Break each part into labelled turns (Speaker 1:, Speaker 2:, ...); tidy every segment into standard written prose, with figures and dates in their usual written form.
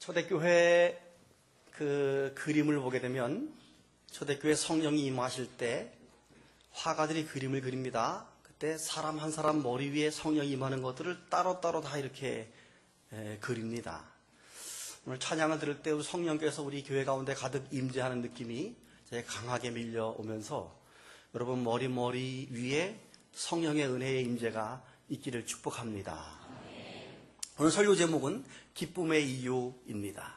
Speaker 1: 초대교회 그 그림을 보게 되면 초대교회 성령이 임하실 때 화가들이 그림을 그립니다. 그때 사람 한 사람 머리 위에 성령이 임하는 것들을 따로따로 다 이렇게 그립니다. 오늘 찬양을 들을 때 우리 성령께서 우리 교회 가운데 가득 임재하는 느낌이 강하게 밀려오면서 여러분 머리 위에 성령의 은혜의 임재가 있기를 축복합니다. 오늘 설교 제목은 기쁨의 이유입니다.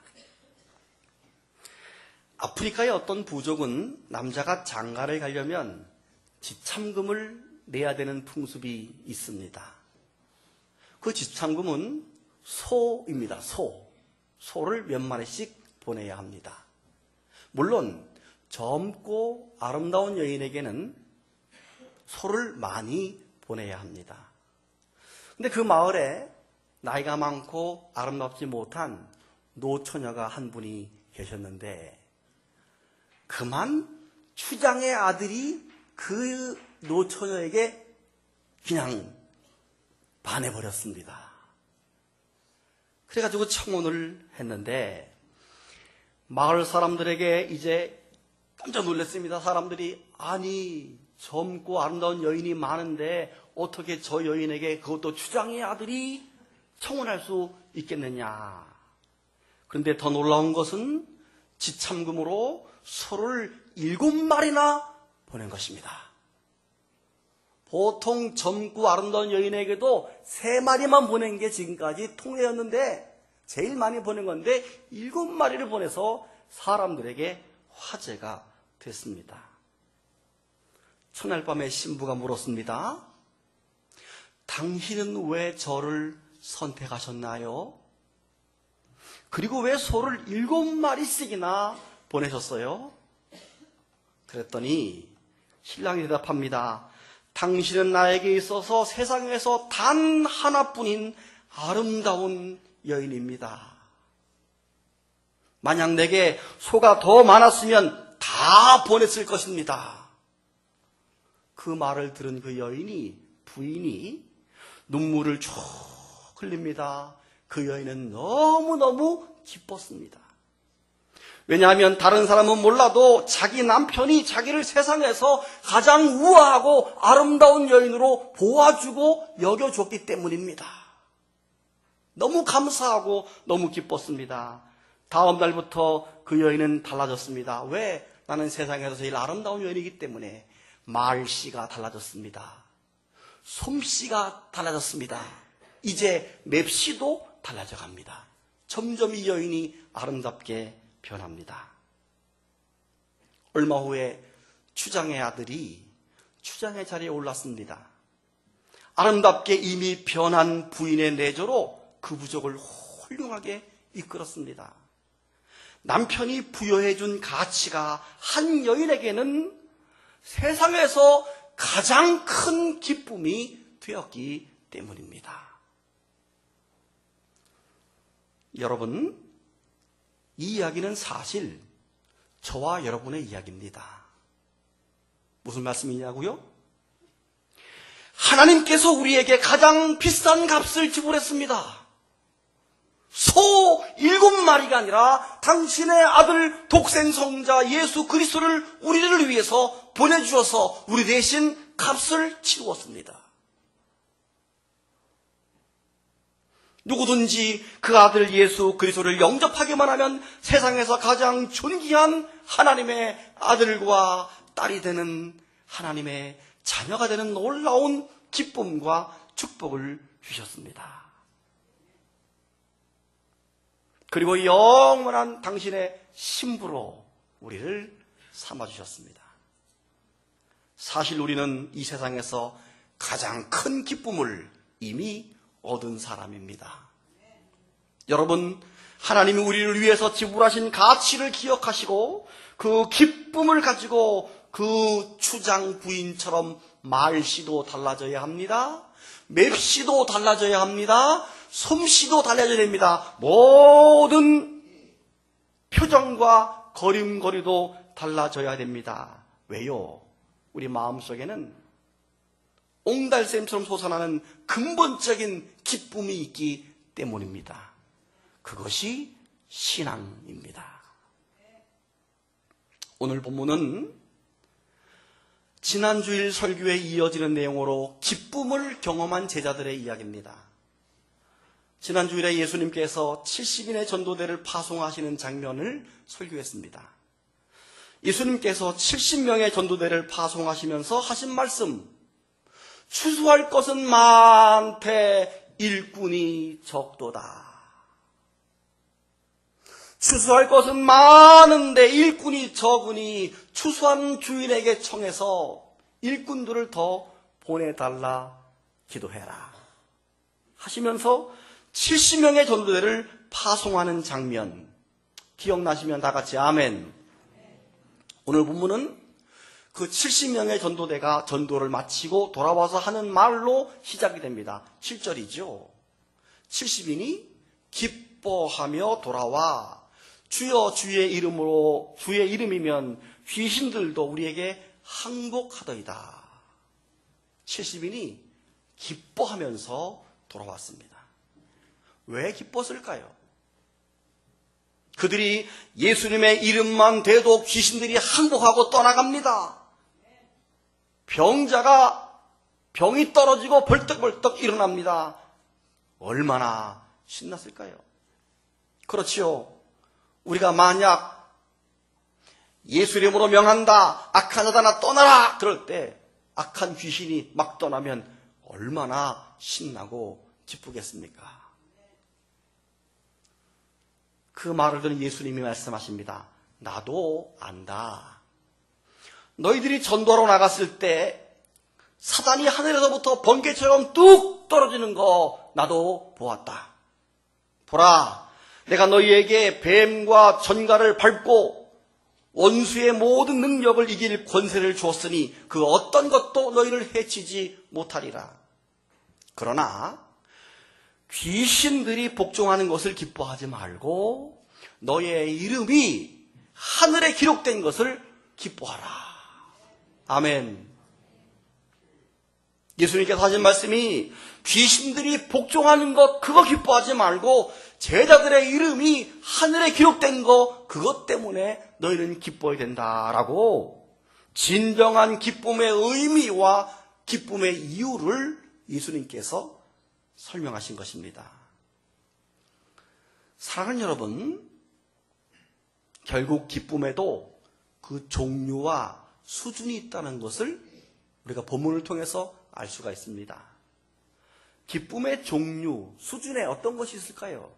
Speaker 1: 아프리카의 어떤 부족은 남자가 장가를 가려면 지참금을 내야 되는 풍습이 있습니다. 그 지참금은 소입니다. 소를 몇 마리씩 보내야 합니다. 물론 젊고 아름다운 여인에게는 소를 많이 보내야 합니다. 근데 그 마을에 나이가 많고 아름답지 못한 노처녀가 한 분이 계셨는데 그만 추장의 아들이 그 노처녀에게 그냥 반해버렸습니다. 그래가지고 청혼을 했는데 마을 사람들에게 이제 깜짝 놀랐습니다. 사람들이 아니 젊고 아름다운 여인이 많은데 어떻게 저 여인에게 그것도 추장의 아들이 청혼할 수 있겠느냐. 그런데 더 놀라운 것은 지참금으로 소를 7마리나 보낸 것입니다. 보통 젊고 아름다운 여인에게도 3마리만 보낸 게 지금까지 통례였는데 제일 많이 보낸 건데 7마리를 보내서 사람들에게 화제가 됐습니다. 첫날 밤에 신부가 물었습니다. 당신은 왜 저를 선택하셨나요? 그리고 왜 소를 7마리씩이나 보내셨어요? 그랬더니 신랑이 대답합니다. 당신은 나에게 있어서 세상에서 단 하나뿐인 아름다운 여인입니다. 만약 내게 소가 더 많았으면 다 보냈을 것입니다. 그 말을 들은 그 부인이 눈물을 쭉 흘립니다. 그 여인은 너무너무 기뻤습니다. 왜냐하면 다른 사람은 몰라도 자기 남편이 자기를 세상에서 가장 우아하고 아름다운 여인으로 보아주고 여겨줬기 때문입니다. 너무 감사하고 너무 기뻤습니다. 다음 날부터 그 여인은 달라졌습니다. 왜? 나는 세상에서 제일 아름다운 여인이기 때문에 말씨가 달라졌습니다. 솜씨가 달라졌습니다. 이제 맵씨도 달라져 갑니다. 점점 이 여인이 아름답게 변합니다. 얼마 후에 추장의 아들이 추장의 자리에 올랐습니다. 아름답게 이미 변한 부인의 내조로 그 부족을 훌륭하게 이끌었습니다. 남편이 부여해준 가치가 한 여인에게는 세상에서 가장 큰 기쁨이 되었기 때문입니다. 여러분, 이 이야기는 사실 저와 여러분의 이야기입니다. 무슨 말씀이냐고요? 하나님께서 우리에게 가장 비싼 값을 지불했습니다. 소 7마리가 아니라 당신의 아들 독생 성자 예수 그리스도를 우리를 위해서 보내주셔서 우리 대신 값을 치루었습니다. 누구든지 그 아들 예수 그리스도를 영접하기만 하면 세상에서 가장 존귀한 하나님의 아들과 딸이 되는 하나님의 자녀가 되는 놀라운 기쁨과 축복을 주셨습니다. 그리고 영원한 당신의 신부로 우리를 삼아주셨습니다. 사실 우리는 이 세상에서 가장 큰 기쁨을 이미 얻은 사람입니다. 여러분, 하나님이 우리를 위해서 지불하신 가치를 기억하시고 그 기쁨을 가지고 그 추장 부인처럼 말씨도 달라져야 합니다. 맵씨도 달라져야 합니다. 솜씨도 달라져야 됩니다. 모든 표정과 걸음걸이도 달라져야 됩니다. 왜요? 우리 마음속에는 옹달샘처럼 솟아나는 근본적인 기쁨이 있기 때문입니다. 그것이 신앙입니다. 오늘 본문은 지난주일 설교에 이어지는 내용으로 기쁨을 경험한 제자들의 이야기입니다. 지난주일에 예수님께서 70인의 전도대를 파송하시는 장면을 설교했습니다. 예수님께서 70명의 전도대를 파송하시면서 하신 말씀, 추수할 것은 많되 일꾼이 적도다. 추수할 것은 많은데 일꾼이 적으니 추수한 주인에게 청해서 일꾼들을 더 보내달라 기도해라 하시면서 70명의 전도대를 파송하는 장면, 기억나시면 다 같이 아멘. 오늘 본문은 그 70명의 전도대가 전도를 마치고 돌아와서 하는 말로 시작이 됩니다. 7절이죠. 70인이 기뻐하며 돌아와 주여 주의 이름으로, 주의 이름이면 귀신들도 우리에게 항복하더이다. 70인이 기뻐하면서 돌아왔습니다. 왜 기뻤을까요? 그들이 예수님의 이름만 대도 귀신들이 항복하고 떠나갑니다. 병자가 병이 떨어지고 벌떡벌떡 일어납니다. 얼마나 신났을까요? 그렇지요. 우리가 만약 예수 이름으로 명한다, 악한 자다나 떠나라 그럴 때 악한 귀신이 막 떠나면 얼마나 신나고 기쁘겠습니까? 그 말을 들은 예수님이 말씀하십니다. 나도 안다. 너희들이 전도하러 나갔을 때 사단이 하늘에서부터 번개처럼 뚝 떨어지는 거 나도 보았다. 보라, 내가 너희에게 뱀과 전갈을 밟고 원수의 모든 능력을 이길 권세를 주었으니 그 어떤 것도 너희를 해치지 못하리라. 그러나 귀신들이 복종하는 것을 기뻐하지 말고 너의 이름이 하늘에 기록된 것을 기뻐하라. 아멘. 예수님께서 하신 말씀이 귀신들이 복종하는 것 그거 기뻐하지 말고 제자들의 이름이 하늘에 기록된 거 그것 때문에 너희는 기뻐야 된다라고 진정한 기쁨의 의미와 기쁨의 이유를 예수님께서 설명하신 것입니다. 사랑하는 여러분, 결국 기쁨에도 그 종류와 수준이 있다는 것을 우리가 본문을 통해서 알 수가 있습니다. 기쁨의 종류, 수준에 어떤 것이 있을까요?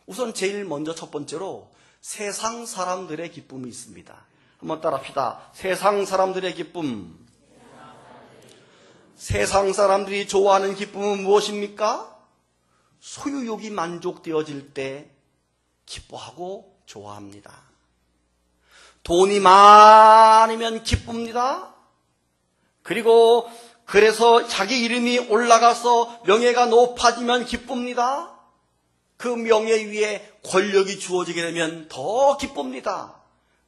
Speaker 1: 우선 제일 먼저 첫 번째로 세상 사람들의 기쁨이 있습니다. 한번 따라합시다. 세상 사람들의 기쁨. 세상 사람들이 좋아하는 기쁨은 무엇입니까? 소유욕이 만족되어질 때 기뻐하고 좋아합니다. 돈이 많으면 기쁩니다. 그리고 그래서 자기 이름이 올라가서 명예가 높아지면 기쁩니다. 그 명예 위에 권력이 주어지게 되면 더 기쁩니다.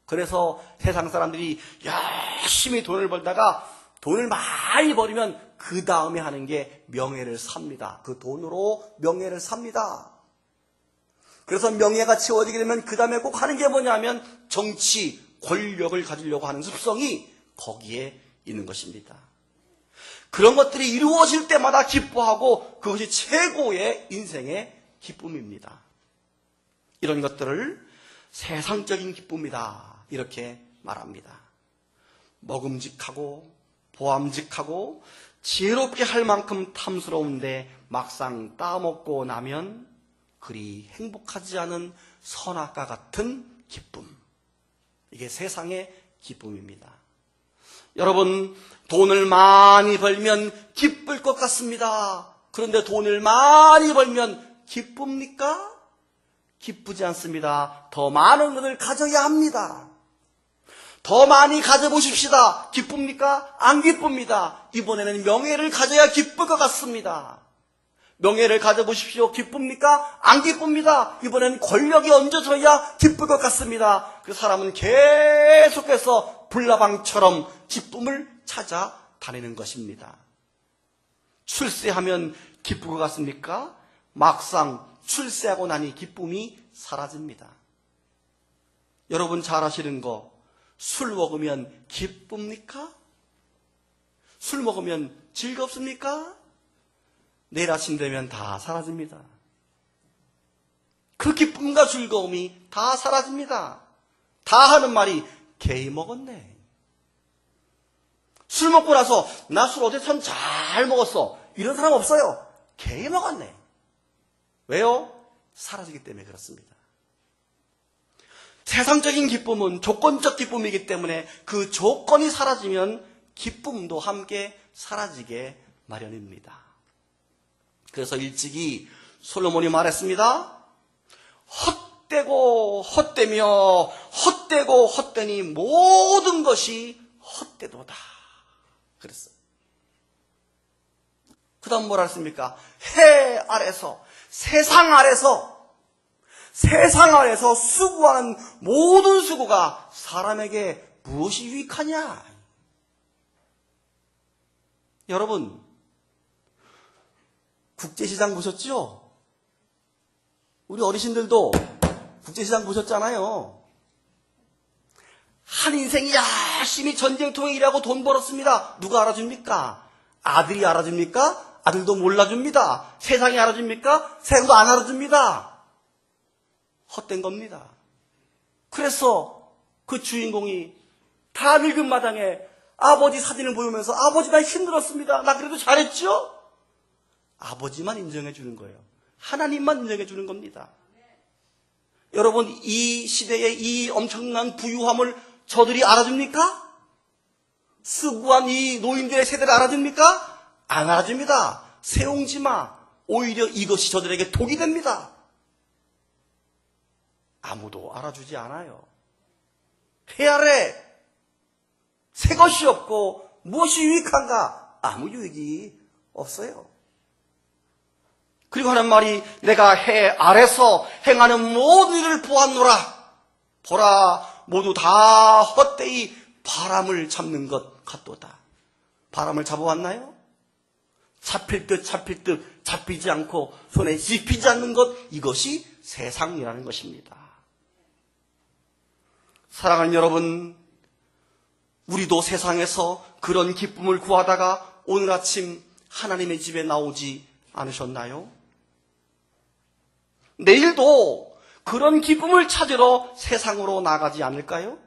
Speaker 1: 그래서 세상 사람들이 열심히 돈을 벌다가 돈을 많이 벌으면 그 다음에 하는 게 명예를 삽니다. 그 돈으로 명예를 삽니다. 그래서 명예가 채워지게 되면 그 다음에 꼭 하는 게 뭐냐면 정치, 권력을 가지려고 하는 습성이 거기에 있는 것입니다. 그런 것들이 이루어질 때마다 기뻐하고 그것이 최고의 인생의 기쁨입니다. 이런 것들을 세상적인 기쁨이다 이렇게 말합니다. 먹음직하고 보암직하고 지혜롭게 할 만큼 탐스러운데 막상 따먹고 나면 그리 행복하지 않은 선악과 같은 기쁨. 이게 세상의 기쁨입니다. 여러분, 돈을 많이 벌면 기쁠 것 같습니다. 그런데 돈을 많이 벌면 기쁩니까? 기쁘지 않습니다. 더 많은 것을 가져야 합니다. 더 많이 가져보십시다. 기쁩니까? 안 기쁩니다. 이번에는 명예를 가져야 기쁠 것 같습니다. 명예를 가져보십시오. 기쁩니까? 안 기쁩니다. 이번엔 권력이 얹어져야 기쁠 것 같습니다. 그 사람은 계속해서 불나방처럼 기쁨을 찾아 다니는 것입니다. 출세하면 기쁠 것 같습니까? 막상 출세하고 나니 기쁨이 사라집니다. 여러분 잘 아시는 거, 술 먹으면 기쁩니까? 술 먹으면 즐겁습니까? 내일 아침 되면 다 사라집니다. 그 기쁨과 즐거움이 다 사라집니다. 다 하는 말이 개이 먹었네. 술 먹고 나서 나 술 어제 참 잘 먹었어. 이런 사람 없어요. 개이 먹었네. 왜요? 사라지기 때문에 그렇습니다. 세상적인 기쁨은 조건적 기쁨이기 때문에 그 조건이 사라지면 기쁨도 함께 사라지게 마련입니다. 그래서 일찍이 솔로몬이 말했습니다. 헛되고 헛되며 헛되고 헛되니 모든 것이 헛되도다. 그랬어요. 그 다음 뭐라 했습니까? 해 아래서, 세상 아래서 수고하는 모든 수고가 사람에게 무엇이 유익하냐? 여러분, 국제시장 보셨죠? 우리 어르신들도 국제시장 보셨잖아요. 한 인생이 열심히 전쟁통에 일하고 돈 벌었습니다. 누가 알아줍니까? 아들이 알아줍니까? 아들도 몰라줍니다. 세상이 알아줍니까? 세상도 안 알아줍니다. 헛된 겁니다. 그래서 그 주인공이 다 늙은 마당에 아버지 사진을 보면서 아버지 나 힘들었습니다. 나 그래도 잘했죠? 아버지만 인정해 주는 거예요. 하나님만 인정해 주는 겁니다. 여러분, 이 시대의 이 엄청난 부유함을 저들이 알아줍니까? 수고한 이 노인들의 세대를 알아줍니까? 안 알아줍니다. 세옹지마. 오히려 이것이 저들에게 독이 됩니다. 아무도 알아주지 않아요. 해 아래 새 것이 없고 무엇이 유익한가? 아무 유익이 없어요. 그리고 하는 말이 내가 해 아래서 행하는 모든 일을 보았노라. 보라, 모두 다 헛되이 바람을 잡는 것 같도다. 바람을 잡아왔나요? 잡힐 듯 잡히지 않고 손에 씹히지 않는 것, 이것이 세상이라는 것입니다. 사랑하는 여러분, 우리도 세상에서 그런 기쁨을 구하다가 오늘 아침 하나님의 집에 나오지 않으셨나요? 내일도 그런 기쁨을 찾으러 세상으로 나가지 않을까요?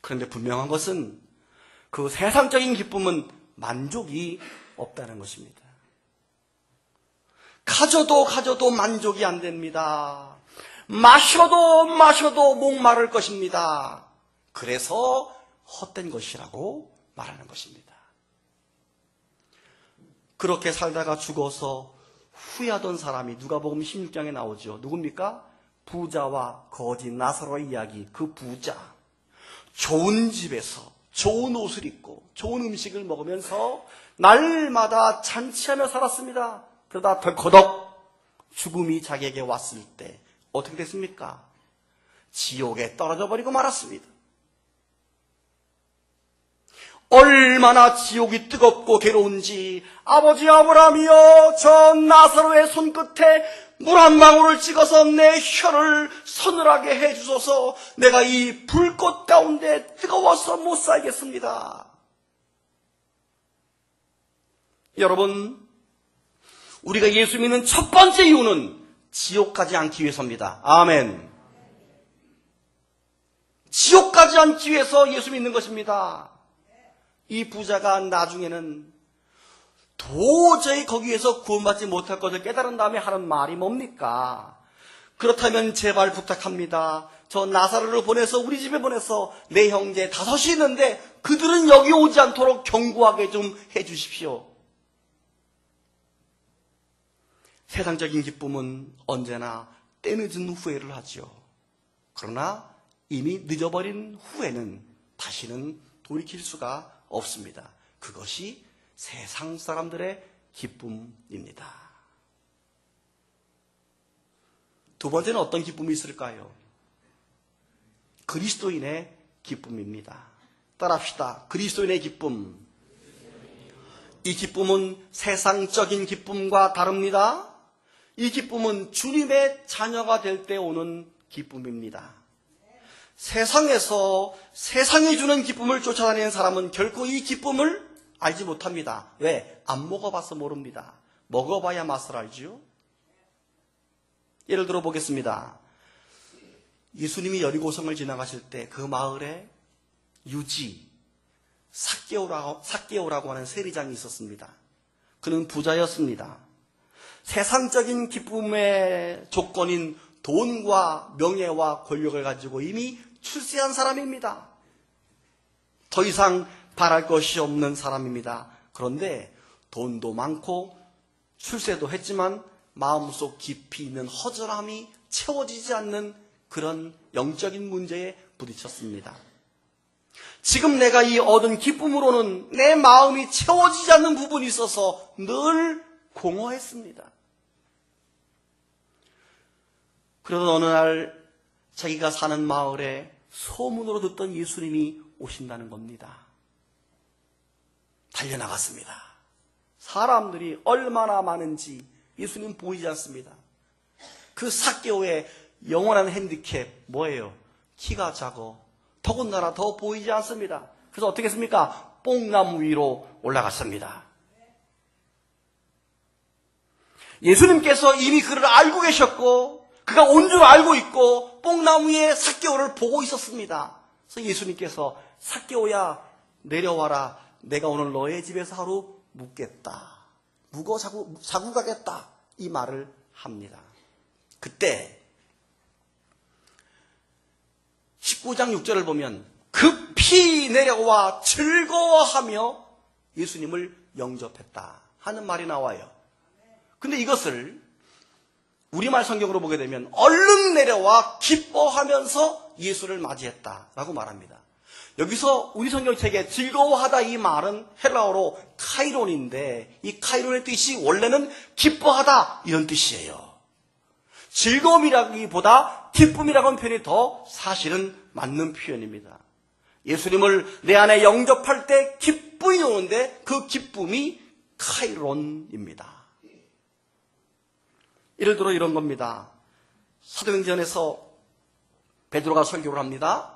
Speaker 1: 그런데 분명한 것은 그 세상적인 기쁨은 만족이 없다는 것입니다. 가져도 만족이 안 됩니다. 마셔도 목마를 것입니다. 그래서 헛된 것이라고 말하는 것입니다. 그렇게 살다가 죽어서 후회하던 사람이 누가복음 16장에 나오죠. 누굽니까? 부자와 거지 나사로의 이야기. 그 부자, 좋은 집에서 좋은 옷을 입고 좋은 음식을 먹으면서 날마다 잔치하며 살았습니다. 그러다 덜커덕 죽음이 자기에게 왔을 때 어떻게 됐습니까? 지옥에 떨어져 버리고 말았습니다. 얼마나 지옥이 뜨겁고 괴로운지 아버지 아브라함이여, 저 나사로의 손끝에 물 한 방울을 찍어서 내 혀를 서늘하게 해주소서. 내가 이 불꽃 가운데 뜨거워서 못 살겠습니다. 여러분, 우리가 예수 믿는 첫 번째 이유는 지옥 가지 않기 위해서입니다. 아멘. 지옥 가지 않기 위해서 예수 믿는 것입니다. 이 부자가 나중에는 도저히 거기에서 구원받지 못할 것을 깨달은 다음에 하는 말이 뭡니까? 그렇다면 제발 부탁합니다. 저 나사로를 보내서 우리 집에 보내서 내 형제 5이 있는데 그들은 여기 오지 않도록 경고하게 좀 해주십시오. 세상적인 기쁨은 언제나 때늦은 후회를 하죠. 그러나 이미 늦어버린 후회는 다시는 돌이킬 수가 없습니다. 그것이 세상 사람들의 기쁨입니다. 두 번째는 어떤 기쁨이 있을까요? 그리스도인의 기쁨입니다. 따라합시다. 그리스도인의 기쁨. 이 기쁨은 세상적인 기쁨과 다릅니다. 이 기쁨은 주님의 자녀가 될 때 오는 기쁨입니다. 세상에서 세상이 주는 기쁨을 쫓아다니는 사람은 결코 이 기쁨을 알지 못합니다. 왜? 안 먹어봐서 모릅니다. 먹어봐야 맛을 알지요. 예를 들어 보겠습니다. 예수님이 여리고성을 지나가실 때 그 마을에 유지, 삭개오라고 하는 세리장이 있었습니다. 그는 부자였습니다. 세상적인 기쁨의 조건인 돈과 명예와 권력을 가지고 이미 출세한 사람입니다. 더 이상 바랄 것이 없는 사람입니다. 그런데 돈도 많고 출세도 했지만 마음속 깊이 있는 허전함이 채워지지 않는 그런 영적인 문제에 부딪혔습니다. 지금 내가 이 얻은 기쁨으로는 내 마음이 채워지지 않는 부분이 있어서 늘 공허했습니다. 그러던 어느 날 자기가 사는 마을에 소문으로 듣던 예수님이 오신다는 겁니다. 달려나갔습니다. 사람들이 얼마나 많은지 예수님 보이지 않습니다. 그 삭개오의 영원한 핸디캡 뭐예요? 키가 작어. 더군다나 더 보이지 않습니다. 그래서 어떻게 했습니까? 뽕나무 위로 올라갔습니다. 예수님께서 이미 그를 알고 계셨고 그가 온 줄 알고 있고 뽕나무 위에 삭개오를 보고 있었습니다. 그래서 예수님께서 삭개오야 내려와라. 내가 오늘 너의 집에서 하루 묵겠다. 묵어 자고 가겠다. 이 말을 합니다. 그때 19장 6절을 보면 급히 내려와 즐거워하며 예수님을 영접했다 하는 말이 나와요. 근데 이것을 우리말 성경으로 보게 되면 얼른 내려와 기뻐하면서 예수를 맞이했다라고 말합니다. 여기서 우리 성경책에 즐거워하다 이 말은 헬라어로 카이론인데 이 카이론의 뜻이 원래는 기뻐하다 이런 뜻이에요. 즐거움이라기보다 기쁨이라는 표현이 더 사실은 맞는 표현입니다. 예수님을 내 안에 영접할 때 기쁨이 오는데 그 기쁨이 카이론입니다. 예를 들어 이런 겁니다. 사도행전에서 베드로가 설교를 합니다.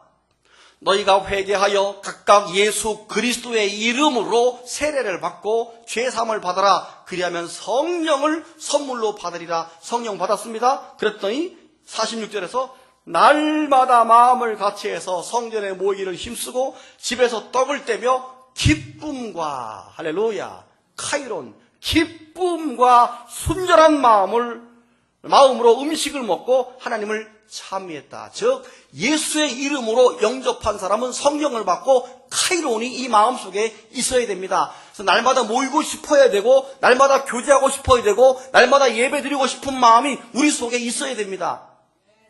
Speaker 1: 너희가 회개하여 각각 예수 그리스도의 이름으로 세례를 받고 죄사함을 받아라. 그리하면 성령을 선물로 받으리라. 성령 받았습니다. 그랬더니 46절에서 날마다 마음을 같이해서 성전에 모이기를 힘쓰고 집에서 떡을 떼며 기쁨과 할렐루야 카이론 기쁨과 순전한 마음으로 음식을 먹고 하나님을 찬미했다. 즉 예수의 이름으로 영접한 사람은 성령을 받고 카이론이 이 마음속에 있어야 됩니다. 그래서 날마다 모이고 싶어야 되고 날마다 교제하고 싶어야 되고 날마다 예배드리고 싶은 마음이 우리 속에 있어야 됩니다.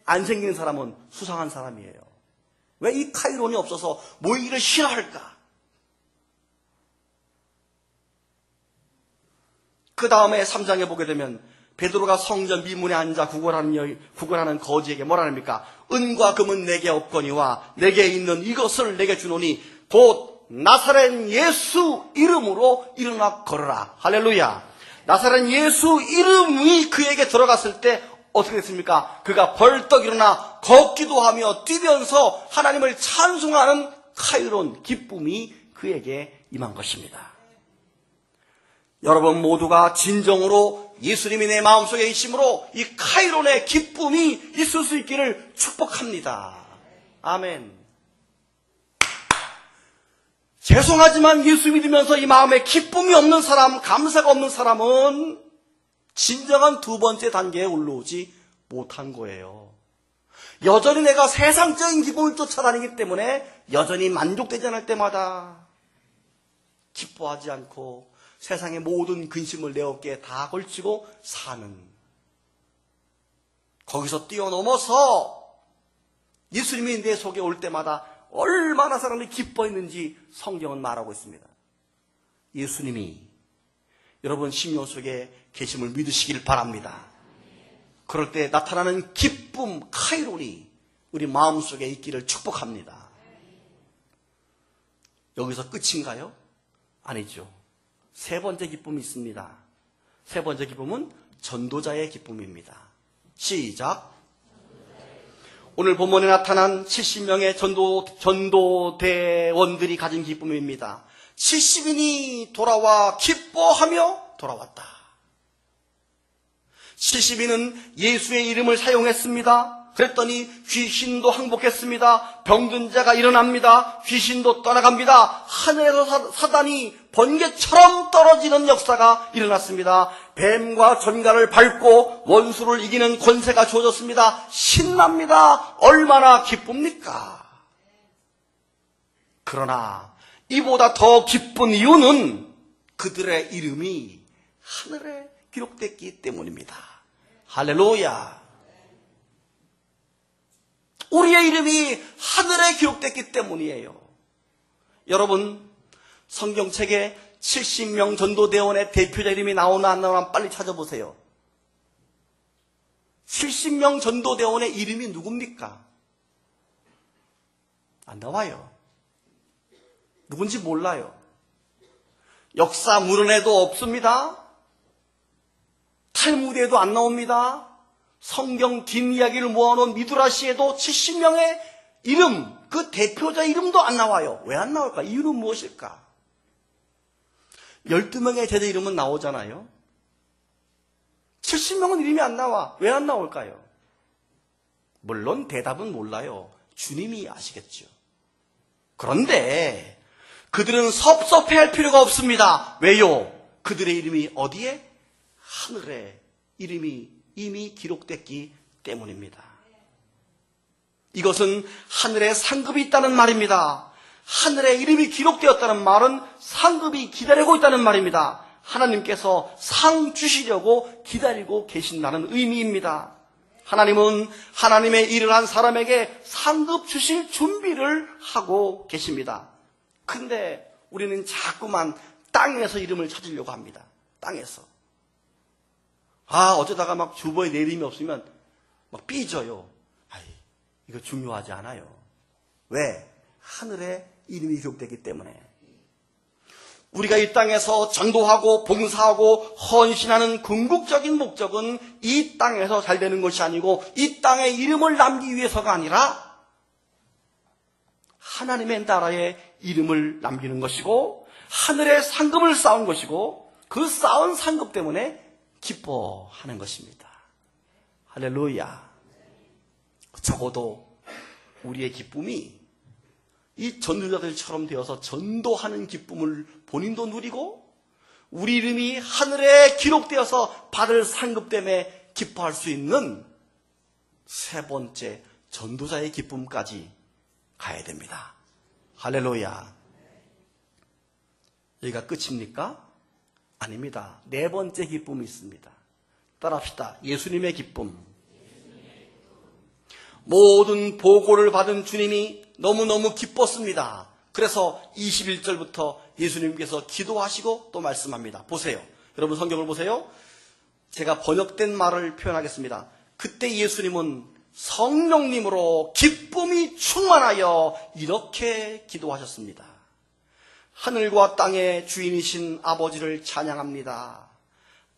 Speaker 1: 안 생긴 사람은 수상한 사람이에요. 왜 이 카이론이 없어서 모이기를 싫어할까? 그 다음에 3장에 보게 되면 베드로가 성전 미문에 앉아 구걸하는 거지에게 뭐라 합니까? 은과 금은 내게 없거니와 내게 있는 이것을 내게 주노니 곧 나사렛 예수 이름으로 일어나 걸어라. 할렐루야. 나사렛 예수 이름이 그에게 들어갔을 때 어떻게 됐습니까? 그가 벌떡 일어나 걷기도 하며 뛰면서 하나님을 찬송하는 카이론 기쁨이 그에게 임한 것입니다. 여러분 모두가 진정으로 예수님이 내 마음속에 있으므로 이 카이론의 기쁨이 있을 수 있기를 축복합니다. 아멘. 죄송하지만 예수 믿으면서 이 마음에 기쁨이 없는 사람, 감사가 없는 사람은 진정한 두 번째 단계에 올라오지 못한 거예요. 여전히 내가 세상적인 기쁨을 쫓아다니기 때문에 여전히 만족되지 않을 때마다 기뻐하지 않고 세상의 모든 근심을 내 어깨에 다 걸치고 사는, 거기서 뛰어넘어서 예수님이 내 속에 올 때마다 얼마나 사람들이 기뻐했는지 성경은 말하고 있습니다. 예수님이 여러분 심령 속에 계심을 믿으시길 바랍니다. 그럴 때 나타나는 기쁨, 카이론이 우리 마음속에 있기를 축복합니다. 여기서 끝인가요? 아니죠. 세 번째 기쁨이 있습니다. 세 번째 기쁨은 전도자의 기쁨입니다. 시작. 오늘 본문에 나타난 70명의 전도대원들이 가진 기쁨입니다. 70인이 돌아와 기뻐하며 돌아왔다. 70인은 예수의 이름을 사용했습니다. 그랬더니 귀신도 항복했습니다. 병든 자가 일어납니다. 귀신도 떠나갑니다. 하늘에서 사단이 번개처럼 떨어지는 역사가 일어났습니다. 뱀과 전갈을 밟고 원수를 이기는 권세가 주어졌습니다. 신납니다. 얼마나 기쁩니까? 그러나 이보다 더 기쁜 이유는 그들의 이름이 하늘에 기록됐기 때문입니다. 할렐루야. 우리의 이름이 하늘에 기록됐기 때문이에요. 여러분, 성경책에 70명 전도대원의 대표자 이름이 나오나 안 나오나 빨리 찾아보세요. 70명 전도대원의 이름이 누굽니까? 안 나와요. 누군지 몰라요. 역사 물은에도 없습니다. 탈무드에도 안 나옵니다. 성경 뒷이야기를 모아놓은 미드라시에도 70명의 이름, 그 대표자 이름도 안 나와요. 왜 안 나올까? 이유는 무엇일까? 12명의 제자 이름은 나오잖아요. 70명은 이름이 안 나와. 왜 안 나올까요? 물론 대답은 몰라요. 주님이 아시겠죠. 그런데 그들은 섭섭해할 필요가 없습니다. 왜요? 그들의 이름이 어디에? 하늘에 이름이 이미 기록됐기 때문입니다. 이것은 하늘에 상급이 있다는 말입니다. 하늘에 이름이 기록되었다는 말은 상급이 기다리고 있다는 말입니다. 하나님께서 상 주시려고 기다리고 계신다는 의미입니다. 하나님은 하나님의 일을 한 사람에게 상급 주실 준비를 하고 계십니다. 근데 우리는 자꾸만 땅에서 이름을 찾으려고 합니다. 땅에서. 어쩌다가 막 주보에 내 이름이 없으면 막 삐져요. 이거 중요하지 않아요. 왜? 하늘에 이름이 기록되기 때문에. 우리가 이 땅에서 전도하고 봉사하고 헌신하는 궁극적인 목적은 이 땅에서 잘 되는 것이 아니고 이 땅에 이름을 남기기 위해서가 아니라 하나님의 나라에 이름을 남기는 것이고 하늘의 상급을 쌓은 것이고 그 쌓은 상급 때문에 기뻐하는 것입니다. 할렐루야. 적어도 우리의 기쁨이 이 전도자들처럼 되어서 전도하는 기쁨을 본인도 누리고 우리 이름이 하늘에 기록되어서 받을 상급 때문에 기뻐할 수 있는 세 번째 전도자의 기쁨까지 가야 됩니다. 할렐루야. 여기가 끝입니까? 아닙니다. 네 번째 기쁨이 있습니다. 따라합시다. 예수님의 기쁨. 모든 보고를 받은 주님이 너무너무 기뻤습니다. 그래서 21절부터 예수님께서 기도하시고 또 말씀합니다. 보세요. 여러분 성경을 보세요. 제가 번역된 말을 표현하겠습니다. 그때 예수님은 성령님으로 기쁨이 충만하여 이렇게 기도하셨습니다. 하늘과 땅의 주인이신 아버지를 찬양합니다.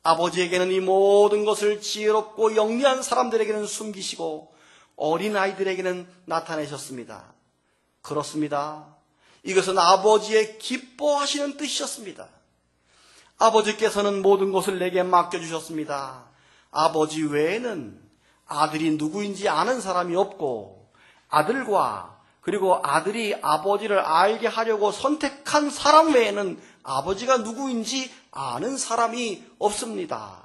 Speaker 1: 아버지에게는 이 모든 것을 지혜롭고 영리한 사람들에게는 숨기시고 어린아이들에게는 나타내셨습니다. 그렇습니다. 이것은 아버지의 기뻐하시는 뜻이었습니다. 아버지께서는 모든 것을 내게 맡겨주셨습니다. 아버지 외에는 아들이 누구인지 아는 사람이 없고 아들과 그리고 아들이 아버지를 알게 하려고 선택한 사람 외에는 아버지가 누구인지 아는 사람이 없습니다.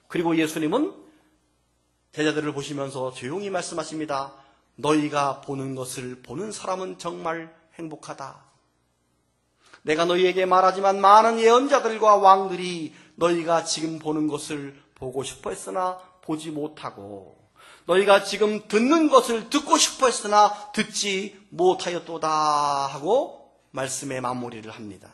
Speaker 1: 그리고 예수님은 제자들을 보시면서 조용히 말씀하십니다. 너희가 보는 것을 보는 사람은 정말 행복하다. 내가 너희에게 말하지만 많은 예언자들과 왕들이 너희가 지금 보는 것을 보고 싶어 했으나 보지 못하고 너희가 지금 듣는 것을 듣고 싶어 했으나 듣지 못하였도다 하고 말씀의 마무리를 합니다.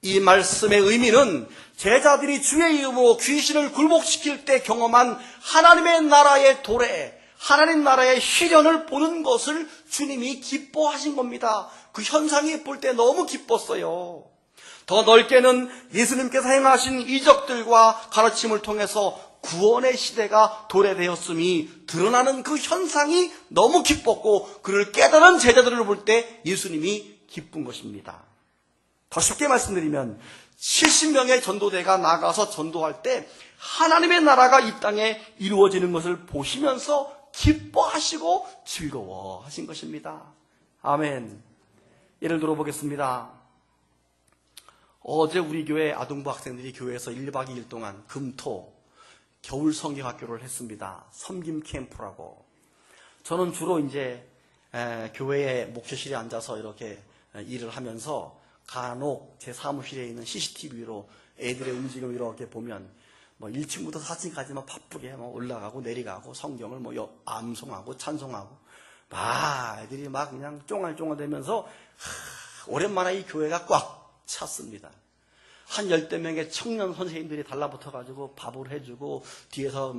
Speaker 1: 이 말씀의 의미는 제자들이 주의 이름으로 귀신을 굴복시킬 때 경험한 하나님의 나라의 도래, 하나님 나라의 실현을 보는 것을 주님이 기뻐하신 겁니다. 그 현상이 볼 때 너무 기뻤어요. 더 넓게는 예수님께서 행하신 이적들과 가르침을 통해서 구원의 시대가 도래되었음이 드러나는 그 현상이 너무 기뻤고, 그를 깨달은 제자들을 볼 때 예수님이 기쁜 것입니다. 더 쉽게 말씀드리면 70명의 전도대가 나가서 전도할 때 하나님의 나라가 이 땅에 이루어지는 것을 보시면서 기뻐하시고 즐거워하신 것입니다. 아멘. 예를 들어 보겠습니다. 어제 우리 교회 아동부 학생들이 교회에서 1박 2일 동안 금토 겨울 성경학교를 했습니다. 섬김 캠프라고. 저는 주로 이제 교회의 목회실에 앉아서 이렇게 일을 하면서 간혹 제 사무실에 있는 CCTV로 애들의 움직임을 이렇게 보면 1층부터 4층까지 바쁘게 올라가고 내려가고 성경을 암송하고 찬송하고 애들이 그냥 쫑알쫑알대면서 오랜만에 이 교회가 꽉 찼습니다. 한 10대 명의 청년 선생님들이 달라붙어가지고 밥을 해주고 뒤에서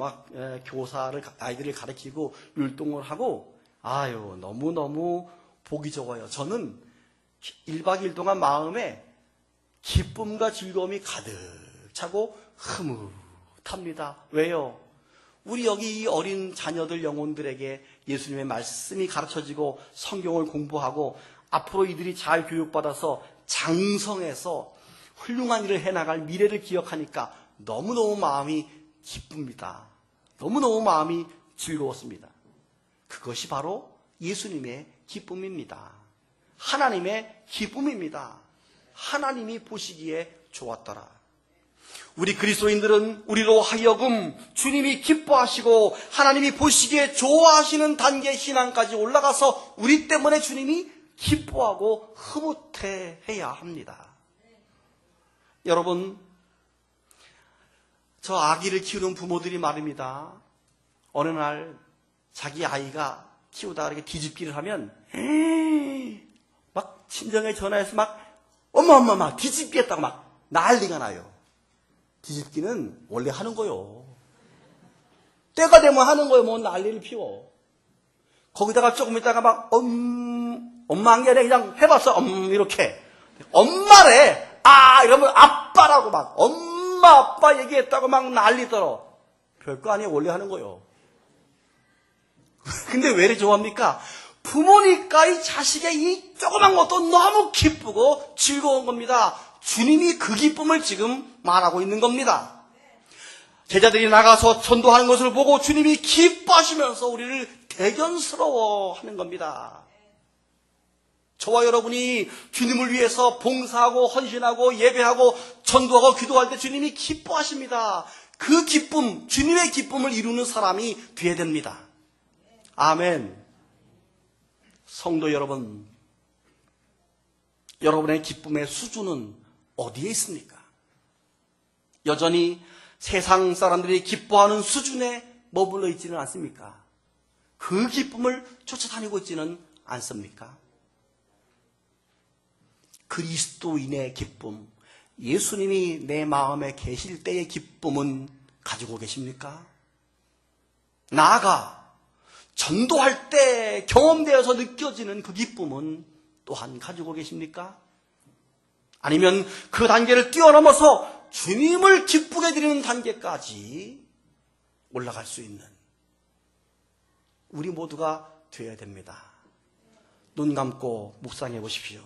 Speaker 1: 교사를 아이들을 가르치고 율동을 하고 너무너무 보기 좋아요. 저는 1박 2일 동안 마음에 기쁨과 즐거움이 가득 차고 흐뭇합니다. 왜요? 우리 여기 이 어린 자녀들 영혼들에게 예수님의 말씀이 가르쳐지고 성경을 공부하고 앞으로 이들이 잘 교육받아서 장성해서 훌륭한 일을 해나갈 미래를 기억하니까 너무너무 마음이 기쁩니다. 너무너무 마음이 즐거웠습니다. 그것이 바로 예수님의 기쁨입니다. 하나님의 기쁨입니다. 하나님이 보시기에 좋았더라. 우리 그리스도인들은 우리로 하여금 주님이 기뻐하시고 하나님이 보시기에 좋아하시는 단계의 신앙까지 올라가서 우리 때문에 주님이 기뻐하고 흐뭇해해야 합니다. 여러분, 저 아기를 키우는 부모들이 말입니다. 어느 날 자기 아이가 키우다가 이렇게 뒤집기를 하면 친정에 전화해서 엄마 뒤집기 했다고 난리가 나요. 뒤집기는 원래 하는 거요. 때가 되면 하는 거요. 난리를 피워. 거기다가 조금 있다가 엄마 한 게 아니라 그냥 해봤어. 이렇게. 엄마래. 이러면 아빠라고 엄마 아빠 얘기했다고 난리 떨어. 별거 아니에요. 원래 하는 거요. 근데 왜 이렇게 좋아합니까? 부모니까 이 자식의 이 조그만 것도 너무 기쁘고 즐거운 겁니다. 주님이 그 기쁨을 지금 말하고 있는 겁니다. 제자들이 나가서 전도하는 것을 보고 주님이 기뻐하시면서 우리를 대견스러워하는 겁니다. 저와 여러분이 주님을 위해서 봉사하고 헌신하고 예배하고 전도하고 기도할 때 주님이 기뻐하십니다. 그 기쁨, 주님의 기쁨을 이루는 사람이 되어야 됩니다. 아멘. 성도 여러분, 여러분의 기쁨의 수준은 어디에 있습니까? 여전히 세상 사람들이 기뻐하는 수준에 머물러 있지는 않습니까? 그 기쁨을 쫓아다니고 있지는 않습니까? 그리스도인의 기쁨, 예수님이 내 마음에 계실 때의 기쁨은 가지고 계십니까? 나아가 전도할 때 경험되어서 느껴지는 그 기쁨은 또한 가지고 계십니까? 아니면 그 단계를 뛰어넘어서 주님을 기쁘게 드리는 단계까지 올라갈 수 있는 우리 모두가 되어야 됩니다. 눈 감고 묵상해 보십시오.